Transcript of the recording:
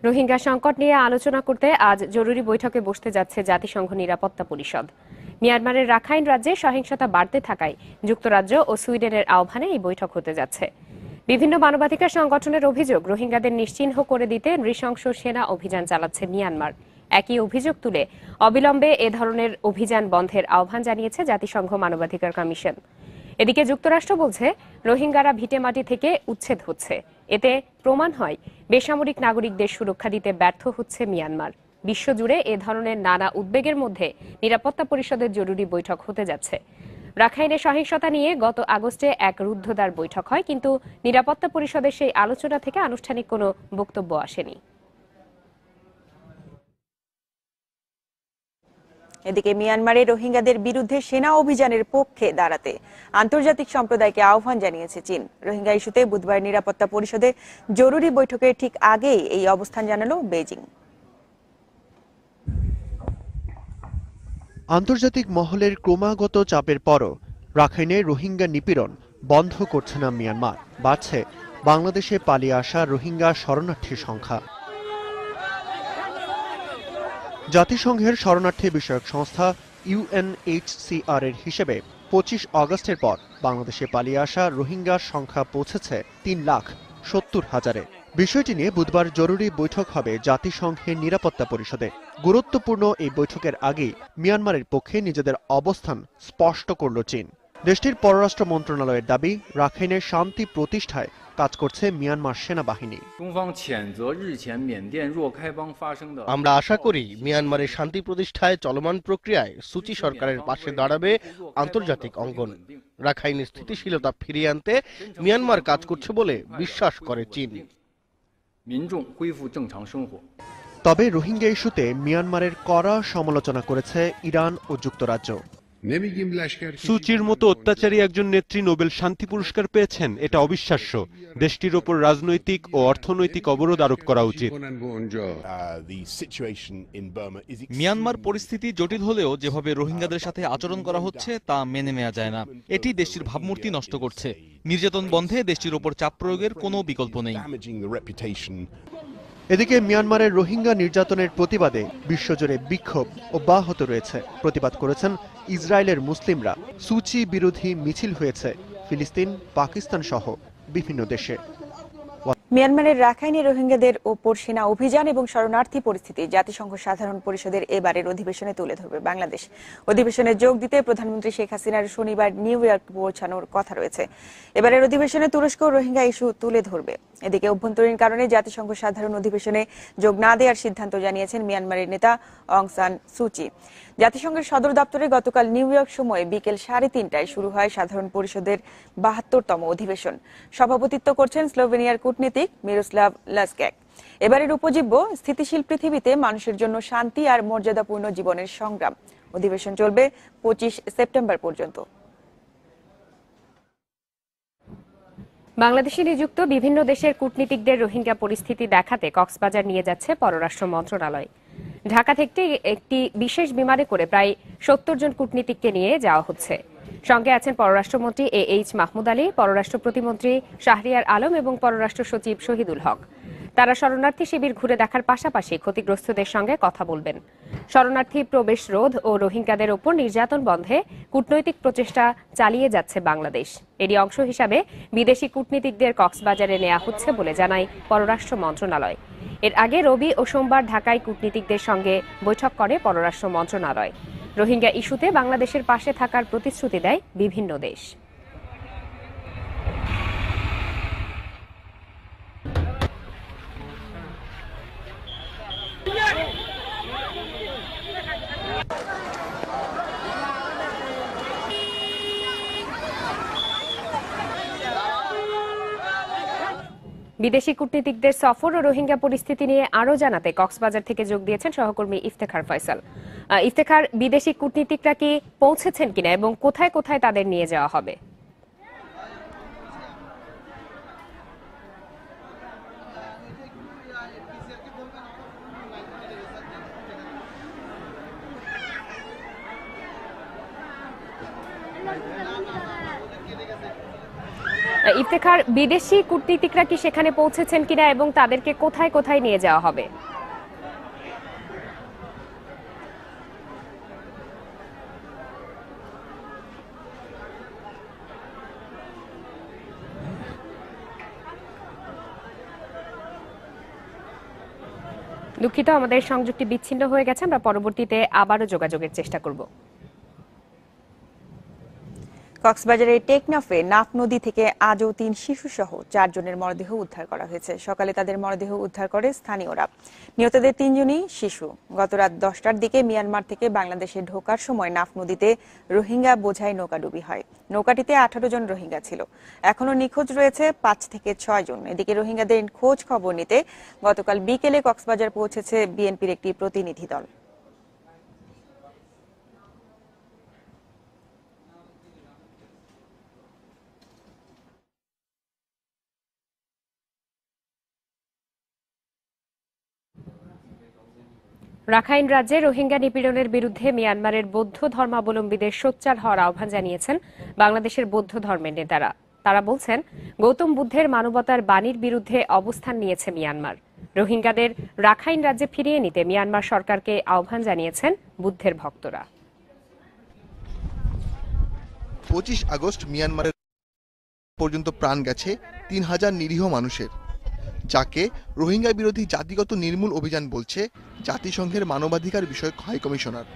রোহিঙ্গা সংকট নিয়ে আলোচনা করতে আজ জরুরি বৈঠকে বসতে যাচ্ছে জাতিসংঘ নিরাপত্তা পরিষদ। মিয়ানমারের রাখাইন রাজ্যে সহিংসতা বাড়তে থাকায় যুক্তরাজ্য ও সুইডেনের আহ্বানে এই বৈঠক হতে যাচ্ছে। বিভিন্ন মানবাধিকার সংগঠনের অভিযোগ, রোহিঙ্গাদের নিশ্চিহ্ন করে দিতে নৃশংস সেনা অভিযান চালাচ্ছে মিয়ানমার। একই অভিযোগ তুলে অবিলম্বে এ ধরনের অভিযান বন্ধের আহ্বান জানিয়েছে জাতিসংঘ মানবাধিকার কমিশন। এদিকে যুক্তরাষ্ট্র বলছে, রোহিঙ্গারা ভিটেমাটি থেকে উচ্ছেদ হচ্ছে। এতে প্রমাণ হয় বেসামরিক নাগরিকদের সুরক্ষা দিতে ব্যর্থ হচ্ছে মিয়ানমার। বিশ্বজুড়ে এ ধরনের নানা উদ্বেগের মধ্যে নিরাপত্তা পরিষদের জরুরি বৈঠক হতে যাচ্ছে। রাখাইনে সহিংসতা নিয়ে গত আগস্টে এক রুদ্ধদ্বার বৈঠক হয়, কিন্তু নিরাপত্তা পরিষদের সেই আলোচনা থেকে আনুষ্ঠানিক কোনো বক্তব্য আসেনি। এদিকে মিয়ানমারে রোহিঙ্গাদের বিরুদ্ধে সেনা অভিযানের পক্ষে দাঁড়াতে আন্তর্জাতিক সম্প্রদায়কে আহ্বান জানিয়েছে চীন। রোহিঙ্গা ইস্যুতে বুধবার নিরাপত্তা পরিষদে জরুরি বৈঠকের ঠিক আগেই এই অবস্থান জানালো বেইজিং। আন্তর্জাতিক মহলের ক্রমাগত চাপের পরও রাখাইনে রোহিঙ্গা নিপীড়ন বন্ধ করছে না মিয়ানমার। বাড়ছে বাংলাদেশে পালিয়ে আসা রোহিঙ্গা শরণার্থীর সংখ্যা। জাতিসংঘের শরণার্থী বিষয়ক সংস্থা UNHCR এর হিসেবে 25 আগস্টের পর বাংলাদেশে পালিয়ে আসা রোহিঙ্গার সংখ্যা পৌঁছেছে 3,70,000-এ। বিষয়টি নিয়ে বুধবার জরুরি বৈঠক হবে জাতিসংঘের নিরাপত্তা পরিষদে। গুরুত্বপূর্ণ এই বৈঠকের আগেই মিয়ানমারের পক্ষে নিজেদের অবস্থান স্পষ্ট করল চীন। দেশটির পররাষ্ট্র মন্ত্রণালয়ের দাবি, রাখাইনের শান্তি প্রতিষ্ঠায় কাজ করছে মিয়ানমার সেনাবাহিনী। আমরা আশা করি মিয়ানমারের শান্তি প্রতিষ্ঠায় চলমান প্রক্রিয়ায় সুচি সরকারের পাশে দাঁড়াবে আন্তর্জাতিক অঙ্গন। রাখাইনের স্থিতিশীলতা ফিরিয়ে আনতে মিয়ানমার কাজ করছে বলে বিশ্বাস করে চীন। তবে রোহিঙ্গা ইস্যুতে মিয়ানমারের কড়া সমালোচনা করেছে ইরান ও যুক্তরাজ্য। সুচির মতো অত্যাচারী একজন নেত্রী নোবেল শান্তি পুরস্কার পেয়েছেন, এটা অবিশ্বাস্য। দেশটির ওপর রাজনৈতিক ও অর্থনৈতিক অবরোধ আরোপ করা উচিত। মিয়ানমার পরিস্থিতি জটিল হলেও যেভাবে রোহিঙ্গাদের সাথে আচরণ করা হচ্ছে তা মেনে নেওয়া যায় না। এটি দেশটির ভাবমূর্তি নষ্ট করছে। নির্যাতন বন্ধে দেশটির ওপর চাপ প্রয়োগের কোনো বিকল্প নেই। এদিকে মিয়ানমারের রোহিঙ্গা নির্যাতনের প্রতিবাদে বিশ্বজুড়ে বিক্ষোভ অব্যাহত রয়েছে। প্রতিবাদ করেছেন ইসরায়েলের মুসলিমরা। সুচি বিরোধী মিছিল হয়েছে ফিলিস্তিন, পাকিস্তান সহ বিভিন্ন দেশে। মিয়ানমারের রাখাইনে রোহিঙ্গাদের ওপর সেনা অভিযান এবং শরণার্থী পরিস্থিতি জাতিসংঘ সাধারণ পরিষদের এবারের অধিবেশনে তুলে ধরবে বাংলাদেশ। অধিবেশনে যোগ দিতে প্রধানমন্ত্রী শেখ হাসিনার শনিবার নিউ ইয়র্ক পৌঁছানোর কথা রয়েছে। এবারের অধিবেশনে তুরস্ক রোহিঙ্গা ইস্যু তুলে ধরবে। এদিকে অভ্যন্তরীণ কারণে জাতিসংঘ সাধারণ অধিবেশনে যোগ না দেওয়ার সিদ্ধান্ত জানিয়েছেন মিয়ানমারের নেতা অং সান সুচি। জাতিসংঘের সদর দপ্তরে গতকাল নিউ ইয়র্ক সময় বিকেল 3:30টায় শুরু হয় সাধারণ পরিষদের 72তম অধিবেশন। সভাপতিত্ব করছেন স্লোভেনিয়ার কূটনীতিক মিরোস্লাভ লাসক্যাক। এবারের উপজীব্য স্থিতিশীল পৃথিবীতে মানুষের জন্য শান্তি আর মর্যাদাপূর্ণ জীবনের সংগ্রাম। অধিবেশন চলবে 25 সেপ্টেম্বর পর্যন্ত। বাংলাদেশে নিযুক্ত বিভিন্ন দেশের কূটনীতিকদের রোহিঙ্গা পরিস্থিতি দেখাতে কক্সবাজার নিয়ে যাচ্ছে পররাষ্ট্র মন্ত্রণালয়। ঢাকা থেকে একটি বিশেষ বিমানে করে প্রায় 70 জন কূটনীতিককে নিয়ে যাওয়া হচ্ছে। সঙ্গে আছেন পররাষ্ট্রমন্ত্রী AH মাহমুদ আলী, পররাষ্ট্র প্রতিমন্ত্রী শাহরিয়ার আলম এবং পররাষ্ট্র সচিব শহীদুল হক। তারা শরণার্থী শিবির ঘুরে দেখার পাশাপাশি ক্ষতিগ্রস্তদের সঙ্গে কথা বলবেন। শরণার্থী প্রবেশ রোধ ও রোহিঙ্গাদের ওপর নির্যাতন বন্ধে কূটনৈতিক প্রচেষ্টা চালিয়ে যাচ্ছে বাংলাদেশ। এরই অংশ হিসাবে বিদেশি কূটনীতিকদের কক্সবাজারে নেওয়া হচ্ছে বলে জানায় পররাষ্ট্র মন্ত্রণালয়। এর আগে রবি ও সোমবার ঢাকায় কূটনীতিকদের সঙ্গে বৈঠক করে পররাষ্ট্র মন্ত্রণালয়। রোহিঙ্গা ইস্যুতে বাংলাদেশের পাশে থাকার প্রতিশ্রুতি দেয় বিভিন্ন দেশ। বিদেশি কূটনীতিকদের সফর ও রোহিঙ্গা পরিস্থিতি নিয়ে আরও জানাতে কক্সবাজার থেকে যোগ দিয়েছেন সহকর্মী ইফতেখার ফয়সাল। ইফতেখার, বিদেশি কূটনীতিকরা কি পৌঁছেছেন কিনা এবং কোথায় কোথায় তাদের নিয়ে যাওয়া হবে? ইফতেখার, বিদেশি কূটনীতিকরা কি সেখানে পৌঁছেছেন কিনা এবং তাদেরকে কোথায় কোথায় নিয়ে যাওয়া হবে? দুঃখিত, আমাদের সংযোগটি বিচ্ছিন্ন হয়ে গেছে। আমরা পরবর্তীতে আবারও যোগাযোগের চেষ্টা করব। কক্সবাজারের টেকনাফে নাফ নদী থেকে আজও 3 শিশু সহ 4 জনের মরদেহ উদ্ধার করা হয়েছে। সকালে তাদের মরদেহ উদ্ধার করে স্থানীয়রা। নিহতদের 3 জনই শিশু। গত রাত 10টার দিকে মিয়ানমার থেকে বাংলাদেশে ঢোকার সময় নাফ নদীতে রোহিঙ্গা বোঝাই নৌকাডুবি হয়। নৌকাটিতে 18 জন রোহিঙ্গা ছিল। এখনও নিখোঁজ রয়েছে 5 থেকে 6 জন। এদিকে রোহিঙ্গাদের খোঁজ খবর নিতে গতকাল বিকেলে কক্সবাজার পৌঁছেছে বিএনপির একটি প্রতিনিধি দল। রাখাইন রাজ্যে রোহিঙ্গা নিপীড়নের বিরুদ্ধে মিয়ানমারের বৌদ্ধ ধর্মাবলম্বীদের সোচ্চার হওয়ার আহ্বান জানিয়েছেন বাংলাদেশের বৌদ্ধ ধর্মের নেতারা। তারা বলছেন, গৌতম বুদ্ধের মানবতার বাণীর বিরুদ্ধে অবস্থান নিয়েছে মিয়ানমার। রোহিঙ্গাদের রাখাইন রাজ্যে ফিরিয়ে নিতে মিয়ানমার সরকারকে আহ্বান জানিয়েছেন বুদ্ধের ভক্তরা। 25 আগস্ট মিয়ানমারের পর্যন্ত প্রাণ গেছে 3000 নিরীহ মানুষের, যাকে রোহিঙ্গা বিরোধী জাতিগত নির্মূল অভিযান বলছে জাতিসংঘের মানবাধিকার বিষয়ক হাই কমিশনার।